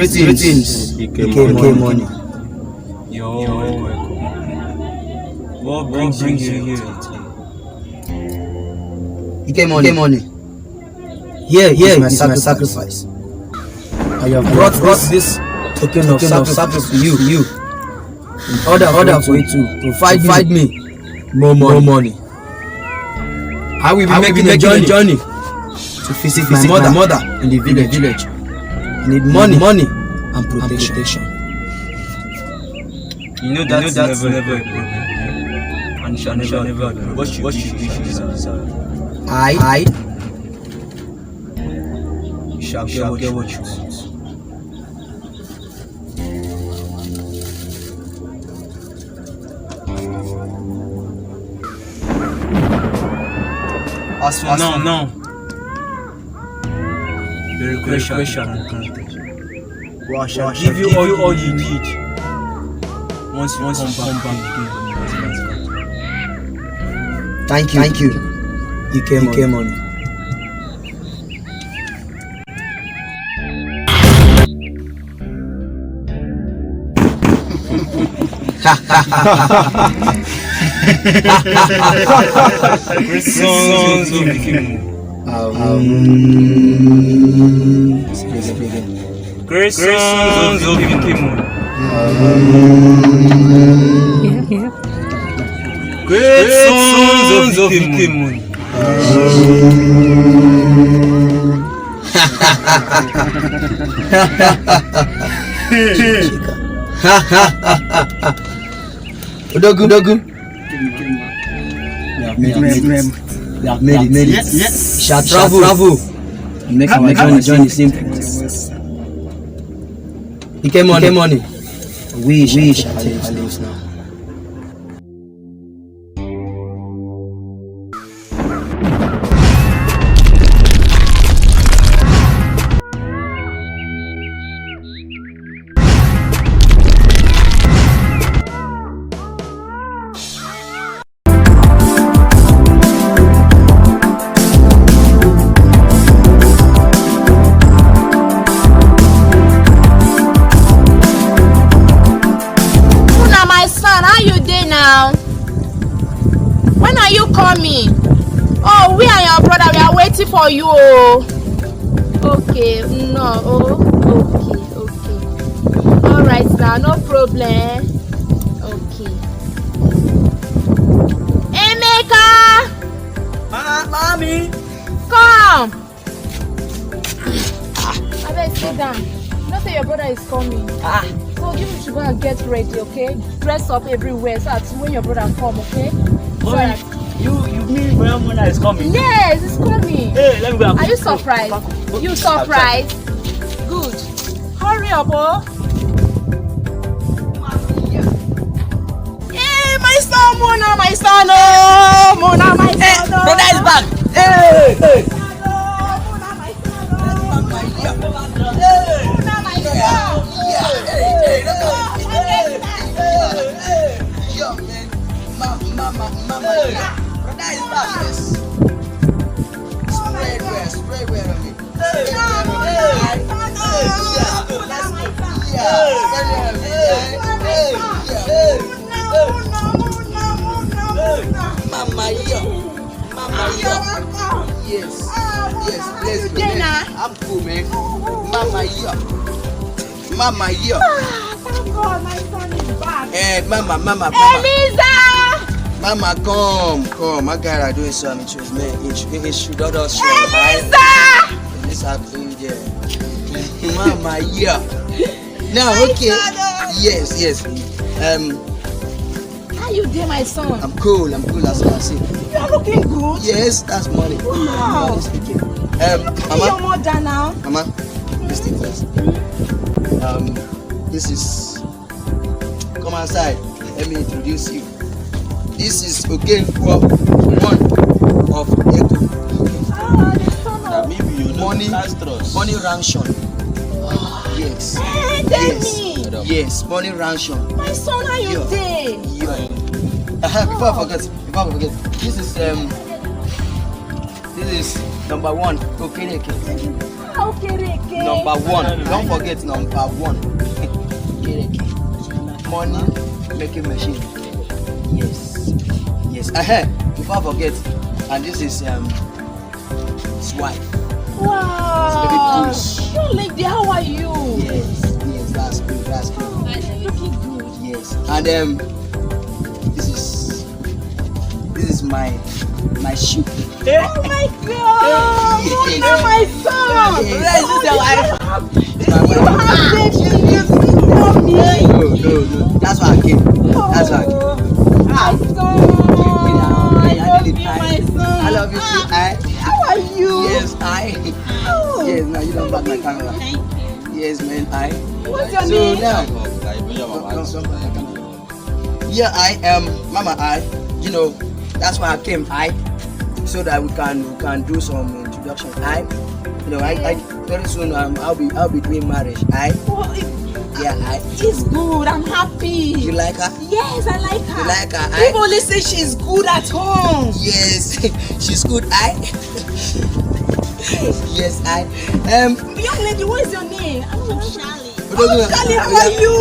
Greetings. EK Money. Yo, welcome. What brings you here today? EK Money. Here is my sacrifice. I have brought this token of sacrifice to you in order for you to provide me more money. I will be making a journey to visit my mother in the village. I need money and protection. You know that's never a problem. And shall never a problem. What should you desire? I shall get what you want. As for now, the request shall be granted. Well, I shall give you all you need once you come back. Thank you. EK Money. Great songs of EK Money. Great songs of EK Money. Great songs of EK Money. Udogu. We have made it. Yes. Shall travel. Make our journey simple. EK Money. We shall take our lives now. When are you coming? Oh, we and your brother, we are waiting for you. Okay, okay. All right now, no problem. Okay. Emeka! Mommy! Come! I better sit down. Don't say your brother is coming. So you should go and get ready, okay? Dress up everywhere so that when your brother come, okay? So you mean when Mona is coming? Yes, it's coming. Hey, let me go. Are you surprised? You surprised? Good. Hurry up, oh. Hey, my son, Mona, my son, oh, Mona, my son. Oh. Brother is back. Hey. Mona, my son, oh. Mona, my son. Mama, brother is back. Spray well on me. Mama, yes, let's go. I'm cool, man. Mama, Thank God, my son is back. Hey, Mama. Eliza! Mama, come. I gotta do something. It should not us. Eliza! This happened, yeah. Mama, yeah. Now, okay. Yes. How you doing, my son? I'm cool. As you can see. You are looking good. Yes, that's money. Wow. Mama. Your mother now. Mama, listen first. This is. Come outside. Let me introduce you. This is again for one of Eko. The son of Money ransom. Yes. Hey, tell me. Yes, money ransom. My son, how you doing? Before I forget, this is number one, Okeneke. Number one. Don't forget number one. Money making machine. Yes. Yes. Before I forget, and this is his wife. Wow. Your lady, how are you? Yes, that's good. Looking good. Yes. And this is my shoe. Oh my God! Yes. You're my son! Yes. You have baby, you tell me. No. That's why I came. That's why I came. My son! I love you, my son. I love you too. How are you? Yes, Oh. Yes, now you don't back my camera. Yes, man, What's your So name? now, yeah, I am Mama. You know, that's why I came. So that we can do some introduction. You know, I very soon I'll be doing marriage. She's good. I'm happy. You like her? Yes, I like her. You like her? People only say she's good at home. Yes, she's good. Yes, Young lady, what is your name? Charlie. Oh, Charlie, how are you?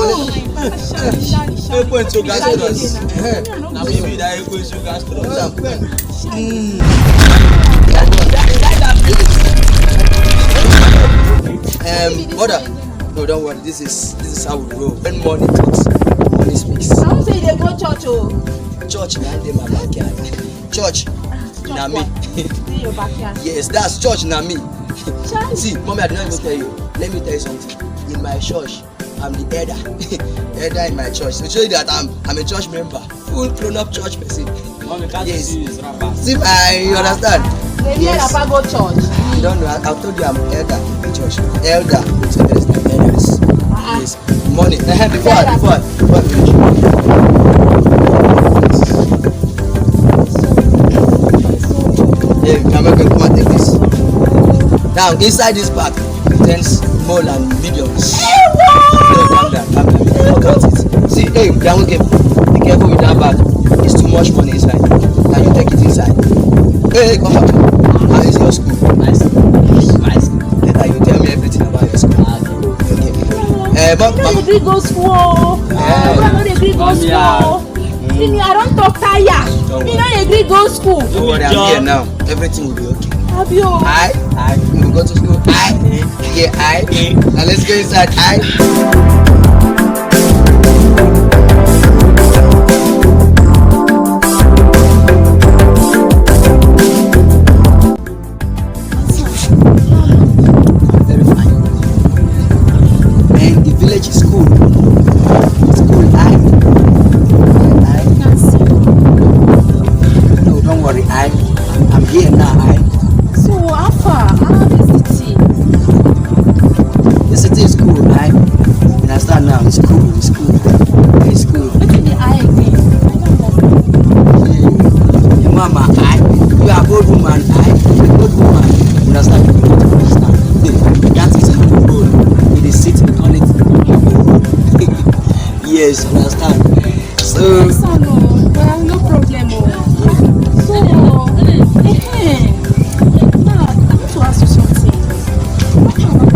Now maybe that equals you guys to Mother, no, don't worry. This is how we roll. When money talks, money speaks. I won't say they go church. Church na in my backyard. Church na me. In your backyard. Yes, that's church na me. Charlie. See, mommy, I did not even tell you. Let me tell you something. In my church, I'm the elder. Elder in my church. To show you that I'm a church member. Full grown up church person. Yes. See, you understand? Yes. Go church. You don't know. I've told you I'm elder in the church. Elder. So there is the elders. Yes. Money. Before I finish. Yeah, I'm not going to come and take this. Now, inside this bag contains more than millions. Calm down. Don't count it. See, hey, down game. Be careful with that bag. It's too much money inside. Now you take it inside. Hey, come back. How is your school? My school. Later you tell me everything about your school. Okay. Mom, they go school. See me, I don't talk tire. Me no agree go school. Don't worry, I'm here now. Everything will be okay. Have you? You will go to school. Yeah, Now let's go inside. Very fine. And the village is cool. It's cool. No, don't worry. I'm here now. So how far? How is the city? The city is cool, right? When I start now, it's cool. It's cool. What's in the eye again? Your mama, you are a good woman, a good woman. When I start, that is how we roll. In the city, we call it road. Yes, understand. So, Well, no problem. So, now, I want to ask you something. What kind of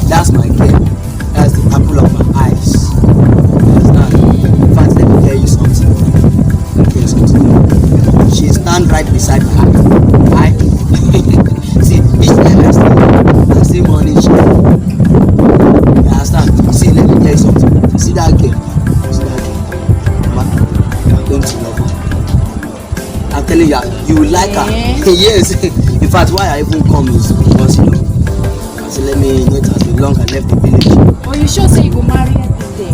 that's my girl. That's the apple of my eyes. Understand? In fact, let me tell you something. She stand right beside my eye. See, each time I see money. You understand? See, let me tell you something. See that girl? Man, don't you love her? I'm telling you, you will like her. Yes. In fact, why I even come is because so let me know it has been long I left the village. Oh, you sure say you go marry her this day?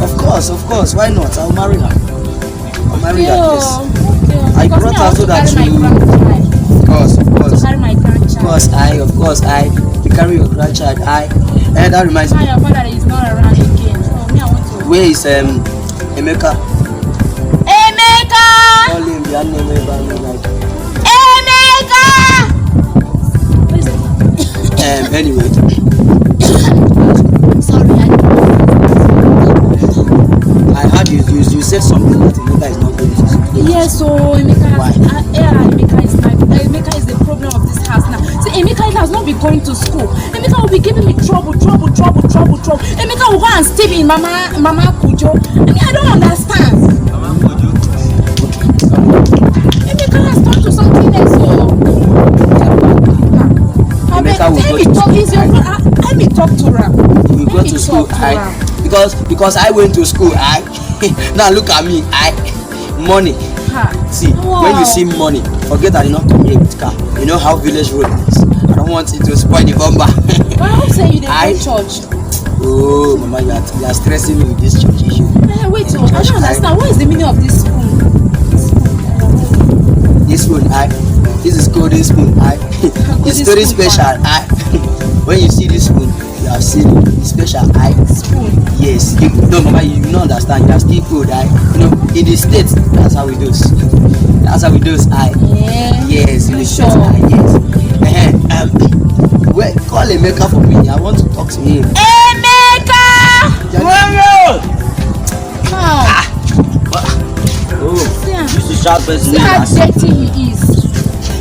Of course. Why not? I'll marry her. I'll marry her, yes. I Because brought me, her I so want that to carry you... my grandchild. Of course. To carry my grandchild. Of course, you carry your grandchild, and that reminds Now me, your father is not around again. So me, I want to. where is Emeka? Emeka! Call him, the name like. Emeka! What is it? Anyway, So Emeka will be giving me trouble. Emeka will go and steal in Mama Kujo. I mean, I don't understand. Emeka has turned to something else. Let me talk to her. We go to school, because I went to school, now look at me, money. See, when you see money, forget that you not come here with car. You know how village road is. I don't want it to spoil the bumper. But I hope say you didn't go church. Oh, Mama, you are stressing me with this church issue. Wait, I don't understand. What is the meaning of this spoon? This spoon, this is golden spoon, it's very special, when you see this spoon, you have seen it, it's special, Spoon? Yes. No, Mama, you don't understand, you are still good, you know, in the States, that's how we do it. That's how we do it, Yeah. Yes, in the States, yes. Well, call Emeka for me, I want to talk to him. Emeka! This is sharp person. See how dirty he is.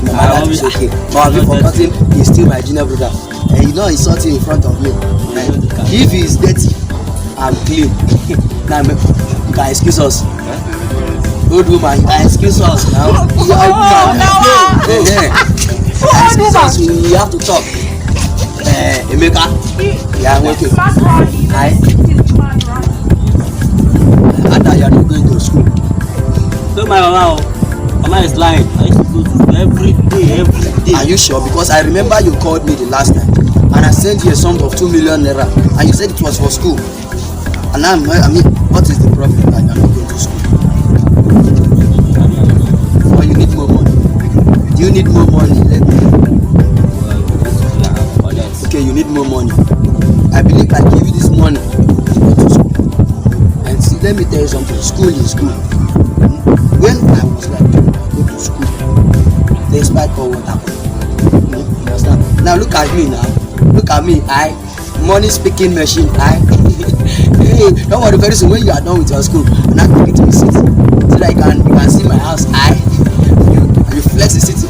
Mama, that is okay. But have you forgotten he's still my junior brother? And you know he's something in front of me. If he is dirty, I'm clean. Now you can excuse us. Old woman, you can excuse us now. You are excuse us, we have to talk. Emeka, yeah, I'm okay. Ada, you are not going to school. So my mama is lying. I used to go to school every day. Are you sure? Because I remember you called me the last time and I sent you a sum of 2 million naira and you said it was for school. And now, I mean, what is the problem that you are not going to school? Or you need more money? Do you need more money? Let me. Okay, you need more money. I believe I give you this money to go to school. And see, let me tell you something. School is good. When I was like, go to school, despite all what happened. You understand? Now look at me now. Look at me. Money speaking machine. Hey, don't worry, very soon when you are done with your school, I'm not going to visit. So that you can see my house. You flex the city.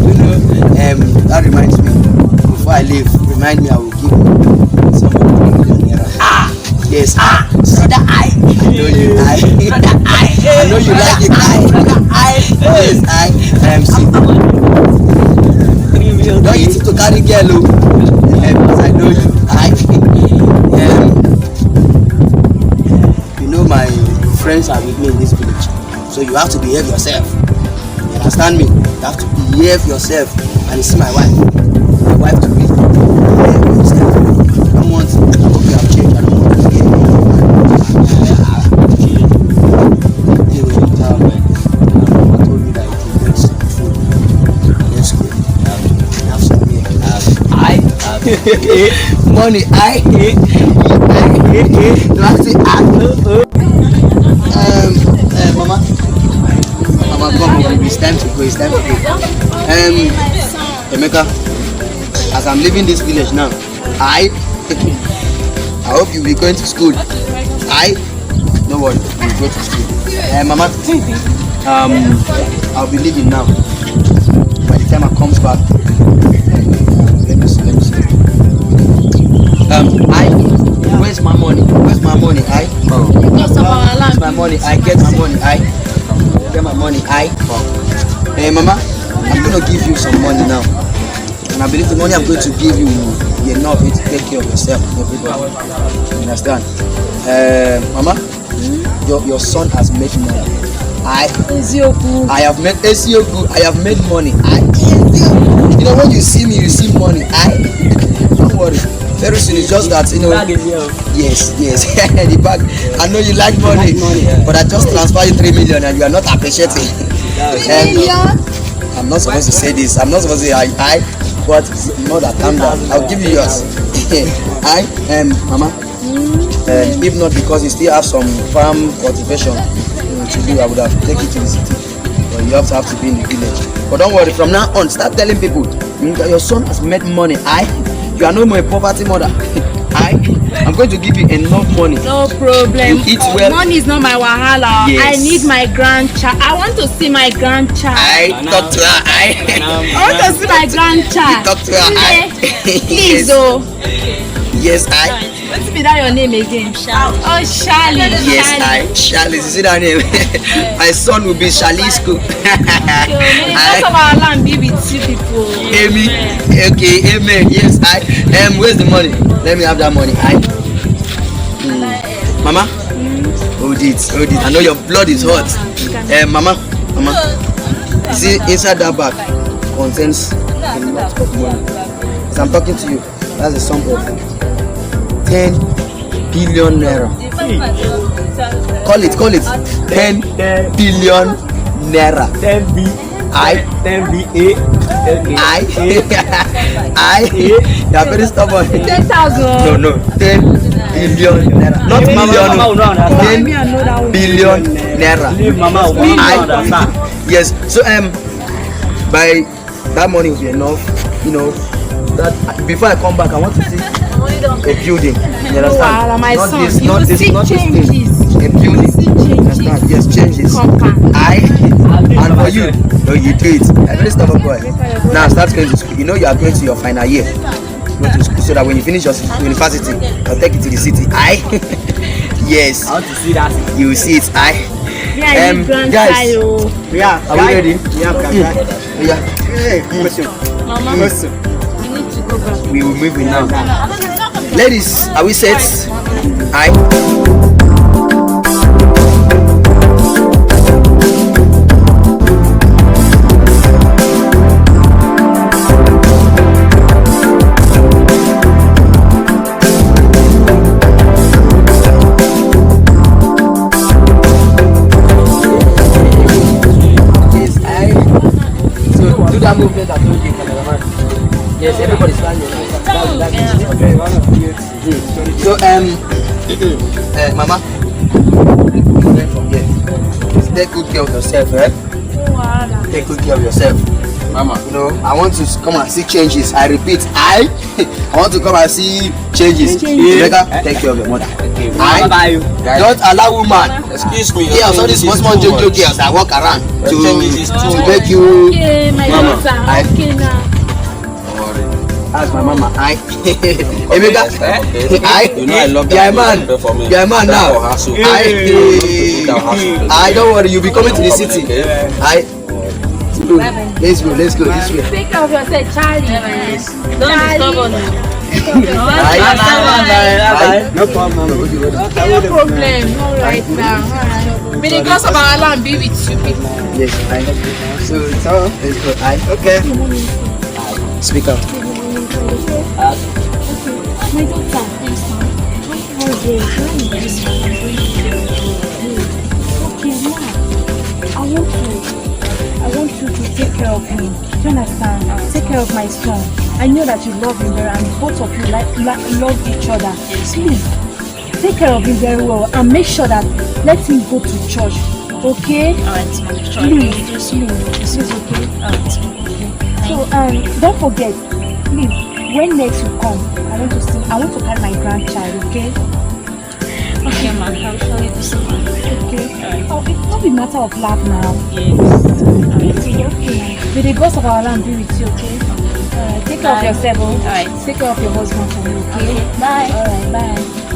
You know, that reminds me. Before I leave, remind me I will give you somebody 3 million naira. Yes, brother, I know you, brother, I know you like it, yes, see. Don't eat it to carry girl, because I know you, you know my friends are with me in this village, so you have to behave yourself. You understand me? You have to behave yourself, and you see my wife to be behave yourself. I don't want. I hope you have changed. I don't want to behave. Money, Mama, come on, it's time to go, Emeka, as I'm leaving this village now, I hope you'll be going to school. Don't worry, you'll go to school. Mama, I'll be leaving now. By the time I come back, let me see. Where's my money? Where's my money? Where's my money? Get my money. Get my money. Hey, Mama, I'm gonna give you some money now, and I believe the money I'm going to give you will be enough to take care of yourself and everybody. You understand? Mama, your son has made money. I have made Esioku. I have made money. You know, when you see me, you see money. Don't worry. Very soon, it's just that, you know. Yes. The bag. I know you like money, but I just transfer you 3 million and you are not appreciating. I'm not supposed to say this. I'm not supposed to say but mother, calm down. I'll give you yours. Mama. If not because you still have some farm cultivation to do, I would have taken you to the city. But you have to be in the village. But don't worry, from now on, start telling people that your son has made money. You are no more a poverty mother. I'm going to give you enough money. No problem. You eat well. Money is not my wahala. Yes. I need my grandchild. I want to see my grandchild. Talk to her. I want to see my grandchild. Talk to her. Please, Yes. oh. Yes, What's be that your name again? Oh, Charlie. Yes, Charlie. You see that name? My son will be Shalisco. Most of our land be with two people. Amy. Okay, amen. Yes, where's the money? Let me have that money. Mama. Hold it. I know your blood is hot. Mama. See, inside that bag contains a lot of money. As I'm talking to you, that's a sum of 10 billion naira. Call it 10 billion naira. 10 B. 10 B A. You are very stubborn. 10,000. No, 10 billion naira. Not million. 10 billion naira. Leave mama. Yes. So by that money will be enough. You know that before I come back, I want to see a building. You understand? My not son, this, you not will this, see not this thing. changes. A building. You understand? Yes, changes. Compound. And for you, no, you do it. I'm very stubborn boy. Now start going to school. You know you are going to your final year. Go to school so that when you finish your university, I'll take you to the city. Yes. I want to see that. You will see it. Yeah, you Guys. Yeah. Are we ready? Yeah. Yeah. Hey, question. Mama, you need to go back. We will move it now. Ladies, are we set? That movement I told you, cameraman. Yes, everybody's standing. So Mama, from here, take good care of yourself, Take good care of yourself, Mama. You know, I want to come and see changes. I repeat, I want to come and see changes. Rebecca, take care of your mother. Don't allow woman. Excuse me. Yes, all these small joke girls that walk around to make you. Okay, my Mama, daughter. Okay now. Ask my mama. Emeka, You know I love that. you're a man. You're a man now. Don't worry. You'll be coming to the city. Let's go this way. Take care of yourself, Charlie. Don't be stubborn. No problem. Okay, no problem. All right now. May the gods of our land be with you people. Yes, so it's all. Let's go. Okay. Speak up. My daughter, okay, now I want you to take care of him. Do you understand? Take care of my son. I know that you love him very, and both of you love each other. Please take care of him very well and make sure that let him go to church. Okay? Alright, Please, okay? Alright. So don't forget, please, when next you come, I want to carry my grandchild, okay? Okay, ma, I'll surely do so. Okay. Oh, it's not a matter of love now. Yes. Okay. May the gods of our land be with you, okay? Take care of yourself. Alright. Take care of your husband for me, okay? Bye. Alright, bye.